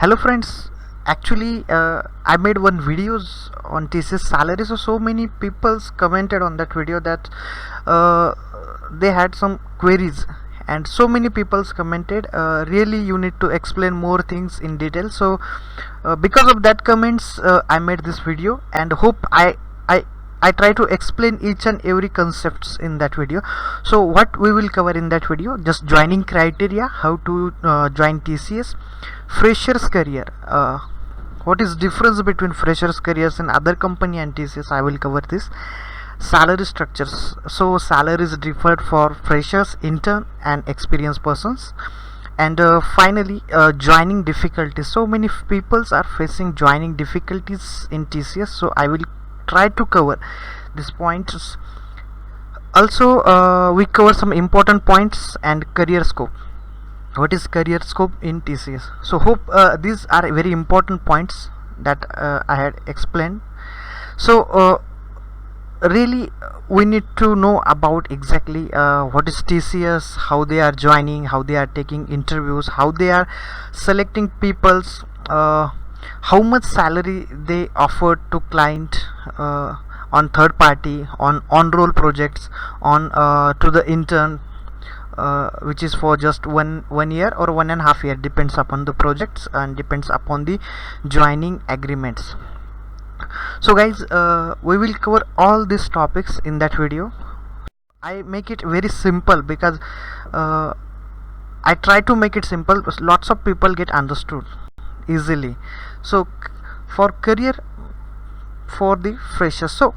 Hello friends, actually I made one videos on TCS salary, so many people's commented on that video that uh, they had some queries, and so many people's commented really you need to explain more things in detail. So because of that comments, I made this video, and hope I I try to explain each and every concepts in that video. So what we will cover in that video: just joining criteria, how to join TCS, freshers career, what is difference between freshers careers and other company and TCS. I will cover this. Salary structures, so salaries differed for freshers, intern and experienced persons. And finally, joining difficulties. So many peoples are facing joining difficulties in TCS, so I will try to cover these points. Also we cover some important points and career scope. What is career scope in TCS? So hope these are very important points that I had explained. So really we need to know about exactly what is TCS, how they are joining, how they are taking interviews, how they are selecting people's, how much salary they offer to client, on third party, on roll projects, on to the intern, which is for just one year or 1.5 year, depends upon the projects and depends upon the joining agreements. So guys, we will cover all these topics in that video. I make it very simple because I try to make it simple, lots of people get understood easily. So for career, for the freshers, so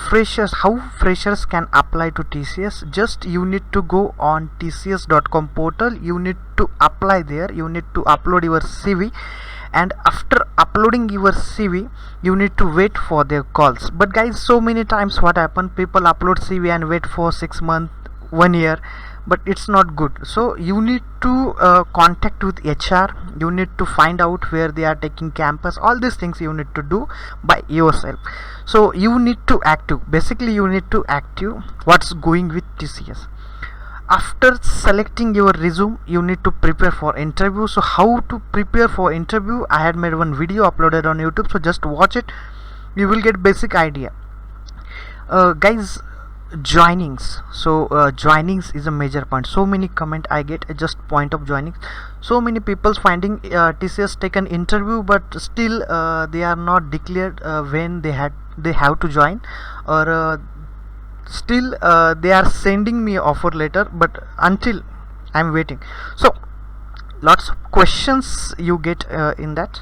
freshers, how freshers can apply to TCS? Just you need to go on tcs.com portal, you need to apply there, you need to upload your CV, and after uploading your CV you need to wait for their calls. But guys, so many times what happen, people upload CV and wait for 6 months, 1 year, but it's not good. So you need to contact with HR, you need to find out where they are taking campus, all these things you need to do by yourself. So you need to active, basically you need to active what's going with TCS. After selecting your resume, you need to prepare for interview. So how to prepare for interview, I had made one video uploaded on YouTube, so just watch it, you will get basic idea. Guys, joinings, so joinings is a major point. So many comment I get, just point of joining. So many people finding TCS take an interview, but still they are not declared when they have to join, or still they are sending me offer letter, but until I'm waiting. So lots of questions you get in that.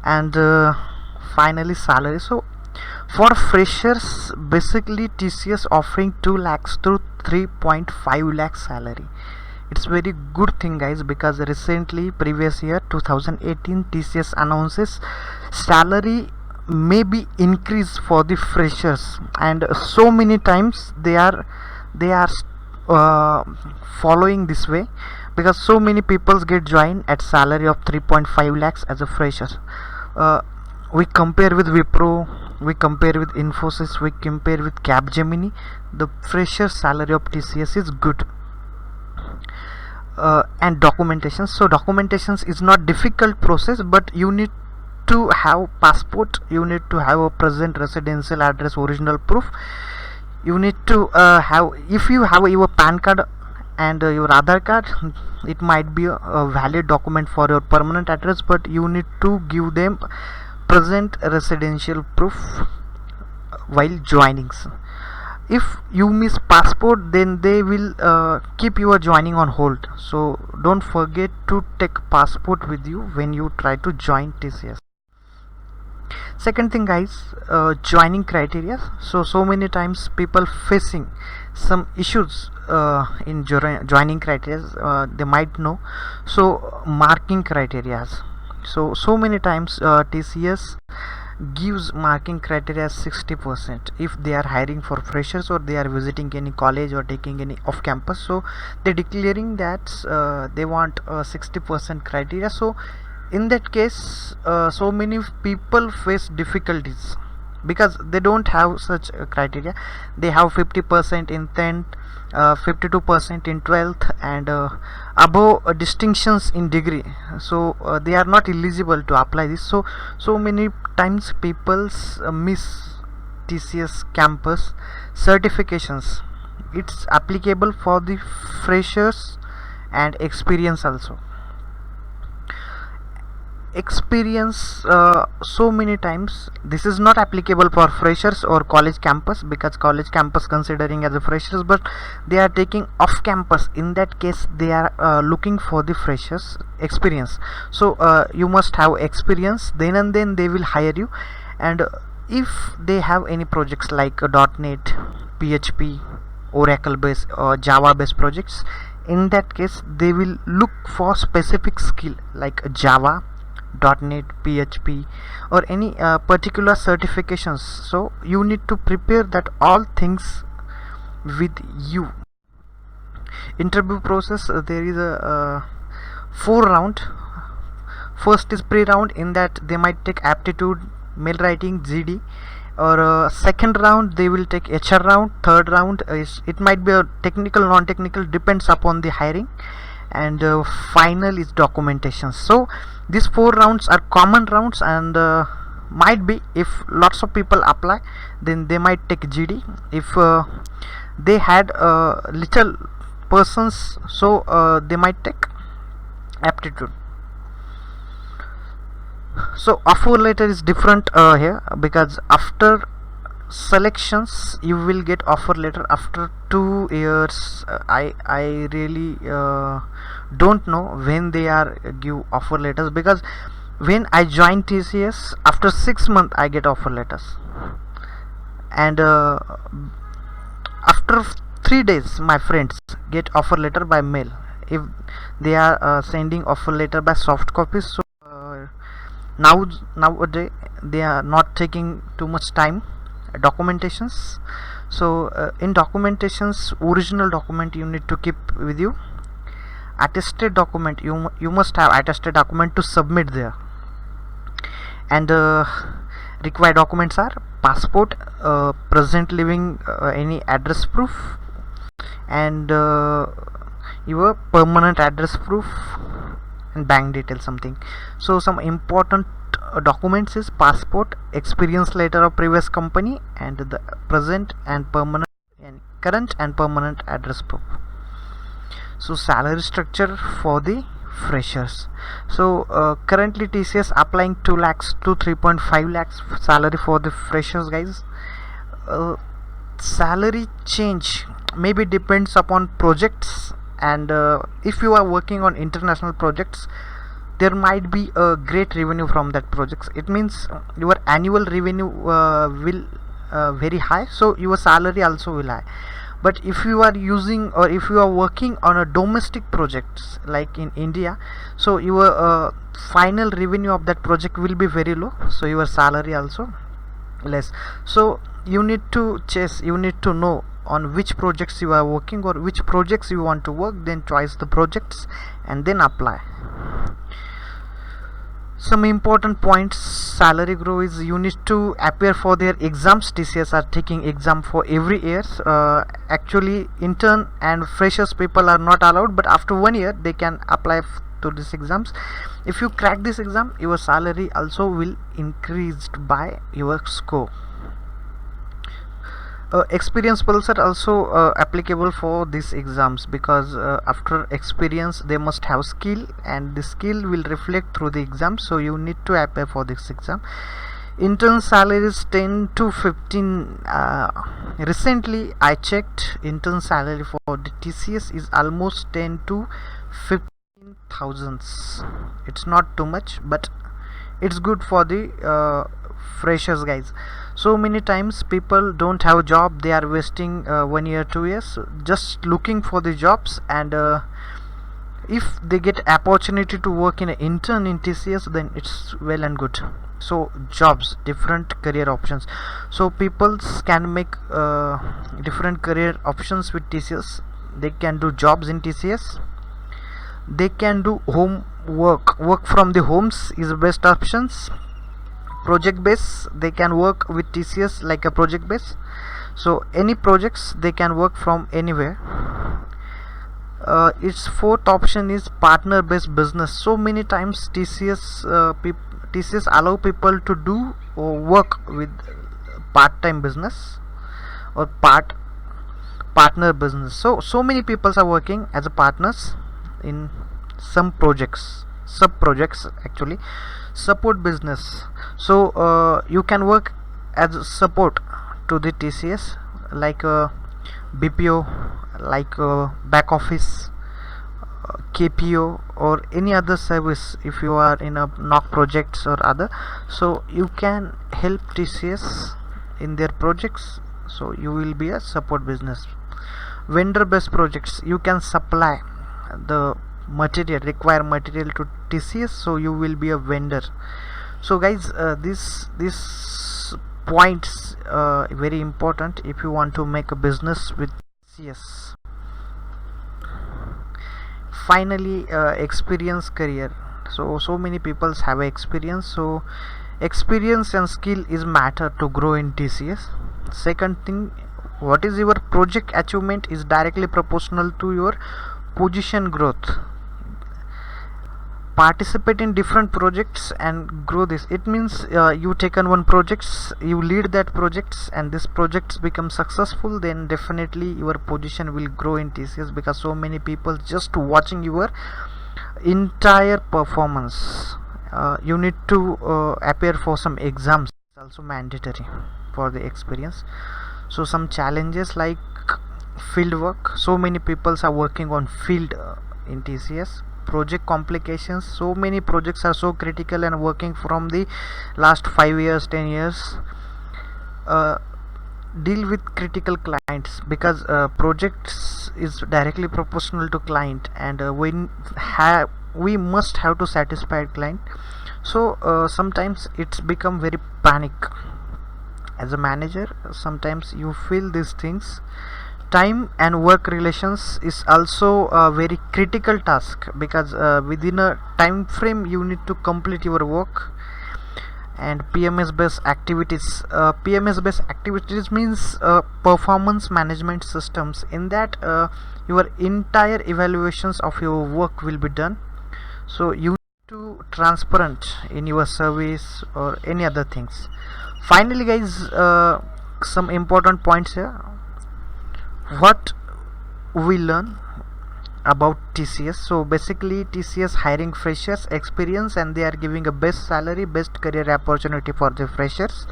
And finally, salary. So for freshers, basically TCS offering 2 lakhs to 3.5 lakhs salary. It's very good thing guys, because recently, previous year 2018, TCS announces salary may be increased for the freshers, and so many times they are following this way, because so many people get joined at salary of 3.5 lakhs as a fresher. We compare with Wipro, we compare with Infosys, we compare with Capgemini, the fresher salary of TCS is good. And documentation, so documentations is not difficult process, but you need to have passport, you need to have a present residential address original proof, you need to have, if you have your PAN card and your Aadhaar card, it might be a valid document for your permanent address, but you need to give them present residential proof while joining. If you miss passport, then they will keep your joining on hold, so don't forget to take passport with you when you try to join TCS. Second thing guys, joining criteria. So many times people facing some issues in joining criteria, they might know. So marking criteria, so many times TCS gives marking criteria 60% if they are hiring for freshers, or they are visiting any college or taking any off campus. So they declaring that they want 60% criteria. So in that case, so many people face difficulties because they don't have such criteria. They have 50% in 10th, 52% in 12th, and above distinctions in degree. So they are not eligible to apply this. So many times people miss TCS campus certifications. It's applicable for the freshers and experience also. Experience, so many times this is not applicable for freshers or college campus, because college campus considering as a freshers, but they are taking off campus. In that case they are looking for the freshers experience. So you must have experience, then and then they will hire you. And if they have any projects like .NET, PHP, Oracle based or Java based projects, in that case they will look for specific skill like Java, .NET, PHP, or any particular certifications. So you need to prepare that all things with you. Interview process, there is a 4 round. First is pre-round, in that they might take aptitude, mail writing, GD, or second round they will take HR round. Third round is, it might be a technical, non-technical, depends upon the hiring. And final is documentation. So these 4 rounds are common rounds, and might be, if lots of people apply, then they might take GD. If they had little persons, so they might take aptitude. So offer letter is different here, because after selections you will get offer letter after 2 years. I really don't know when they are give offer letters, because when I joined TCS, after 6 months I get offer letters, and after 3 days my friends get offer letter by mail, if they are sending offer letter by soft copies. So nowadays they are not taking too much time. Documentations, so in documentations, original document you need to keep with you. Attested document, you must have attested document to submit there. And required documents are passport, present living, any address proof, and your permanent address proof, and bank details something. So some important documents is passport, experience letter of previous company, and the present and permanent and current and permanent address proof. So salary structure for the freshers. So currently TCS applying 2 lakhs to 3.5 lakhs salary for the freshers, guys. Salary change maybe depends upon projects, and if you are working on international projects, there might be a great revenue from that projects. It means your annual revenue will very high, so your salary also will high. But if you are using, or if you are working on a domestic projects like in India, so your final revenue of that project will be very low, so your salary also less. So you need to chase, you need to know on which projects you are working or which projects you want to work, then choose the projects and then apply. Some important points salary grow is you need to appear for their exams. TCS are taking exam for every year. Actually intern and freshers people are not allowed, but after 1 year they can apply to these exams. If you crack this exam, your salary also will increased by your score. Experience pulse are also applicable for these exams, because after experience they must have skill, and the skill will reflect through the exam, so you need to apply for this exam. Intern salary is 10 to 15. Recently I checked, intern salary for the TCS is almost 10 to 15 thousands. It's not too much, but it's good for the freshers, guys. So many times people don't have a job, they are wasting 1 year 2 years just looking for the jobs, and if they get opportunity to work in an intern in TCS, then it's well and good. So jobs, different career options, so people can make different career options with TCS. They can do jobs in TCS, they can do home work from the homes is the best options. project base, they can work with TCS like a project base. So any projects they can work from anywhere. Its fourth option is partner based business. So many times TCS allow people to do or work with part-time business or partner business. So many people are working as a partners in some projects, sub projects actually, support business. So you can work as a support to the TCS like a BPO, like a back office, KPO, or any other service. If you are in a NOC projects or other, so you can help TCS in their projects, so you will be a support business. Vendor based projects, you can supply the required material to TCS, so you will be a vendor. So guys, this points very important if you want to make a business with TCS. Finally, experience career. So many people have experience, so experience and skill is matter to grow in TCS. Second thing, what is your project achievement is directly proportional to your position growth. Participate in different projects and grow this. It means you take on one projects, you lead that projects, and this projects become successful, then definitely your position will grow in TCS, because so many people just watching your entire performance. You need to appear for some exams, it's also mandatory for the experience. So some challenges like field work, so many people are working on field in TCS. Project complications, so many projects are so critical and working from the last 5 years, 10 years. Deal with critical clients, because projects is directly proportional to client, and we must have to satisfy client. So sometimes it's become very panic as a manager. Sometimes you feel these things. Time and work relations is also a very critical task, because within a time frame you need to complete your work. And PMS based activities, PMS based activities means performance management systems. In that your entire evaluations of your work will be done, so you need to transparent in your service or any other things. Finally guys, some important points here. What we learn about TCS. So basically TCS hiring freshers experience, and they are giving a best salary, best career opportunity for the freshers,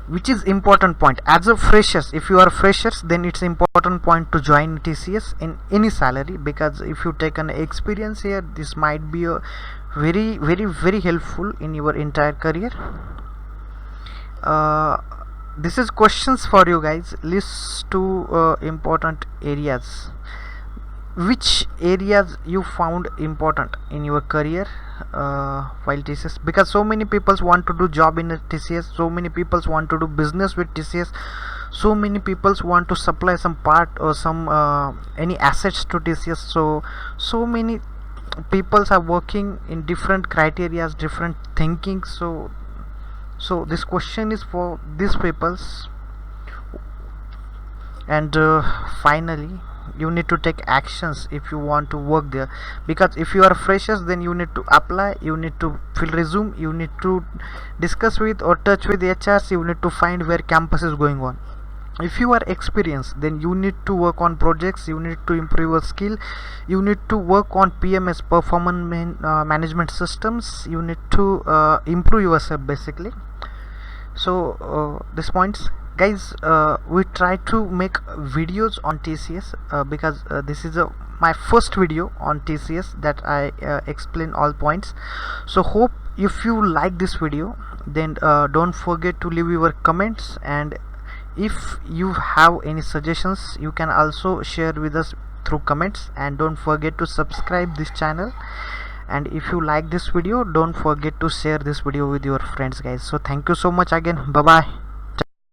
which is important point. As a freshers, if you are freshers, then it's important point to join TCS in any salary, because if you take an experience here, this might be a very helpful in your entire career. This is questions for you guys. List two important areas. Which areas you found important in your career while TCS? Because so many people want to do job in TCS, so many people want to do business with TCS, so many people want to supply some part or some any assets to TCS. So many people are working in different criterias, different thinking. So this question is for these peoples. And finally, you need to take actions if you want to work there, because if you are freshers, then you need to apply, you need to fill resume, you need to discuss with or touch with HRs, you need to find where campus is going on. If you are experienced, then you need to work on projects, you need to improve your skill, you need to work on PMS, performance management systems, you need to improve yourself basically. So these points guys, we try to make videos on TCS because this is my first video on TCS that I explain all points. So hope if you like this video, then don't forget to leave your comments, and if you have any suggestions, you can also share with us through comments. And don't forget to subscribe this channel, and if you like this video, don't forget to share this video with your friends guys. So thank you so much again. Bye bye.